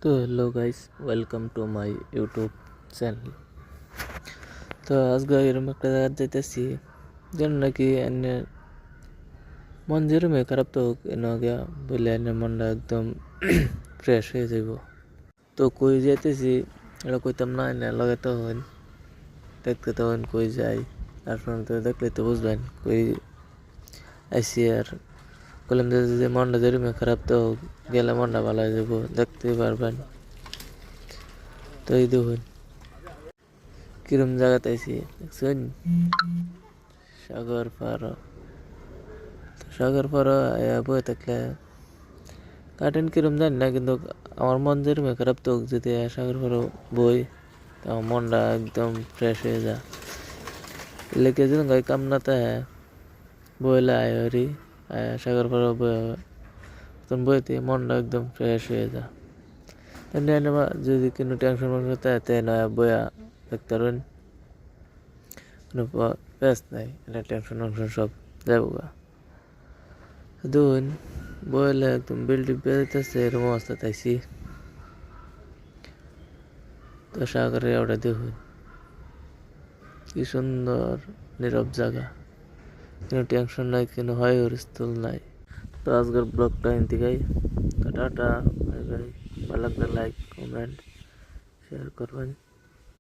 তো hello guys, welcome to my YouTube channel. তো আজকে এরকম একটা জায়গায় যাইতেছি যেন নাকি এনে মন যেরকম খারাপ তো হোক এনে গিয়া বললে এনে মনটা একদম ফ্রেশ হয়ে যাব। তো কই যাইতেছি এটা কইতাম না, এনে লগে তখন দেখতে তখন কই যাই তারপর তো দেখলে তো বুঝবেন কই আইসি। আর বললাম যে মনটা যেরকম খারাপ তো হোক, গেলে মনটা ভালো হয়ে যাবো, দেখতে পারবেন। তো এই দেখুন কিরম জায়গাতে আইসি দেখছেন, সাগর পার। সাগর পার বয়ে থাকলে কাটেন কিরম জানি না, কিন্তু আমার মন যেরকম খারাপ তো যদি সাগর পার বই তো আমার মনটা একদম ফ্রেশ হয়ে যায়। লেগে যেন গাই কামনাতে বইলে আয় হরি সাগর পার বই তখন বইতে মনটা একদম ফ্রেশ হয়ে যায়। এমনি এনে যদি কোনো টেনশন মেনশন থাকে নয় বইয়া দেখতে পারেন, কোনো ব্যস্ত নাই, এটা টেনশন টেনশন সব যাবো গা। দুন বইলে একদম বিল্ডিং বেরোতেছে এরকম অবস্থা তাইছি। তো সাগরে ওটা দেখুন কি সুন্দর নীরব জায়গা, কোনো টেনশন নাই, কোনো হয় হুলস্থুল নাই। তো আজকের ব্লগটা এনতে গাই, তো টাটা, বাই বাই। ভালো লাগলে লাইক কমেন্ট শেয়ার করবেন।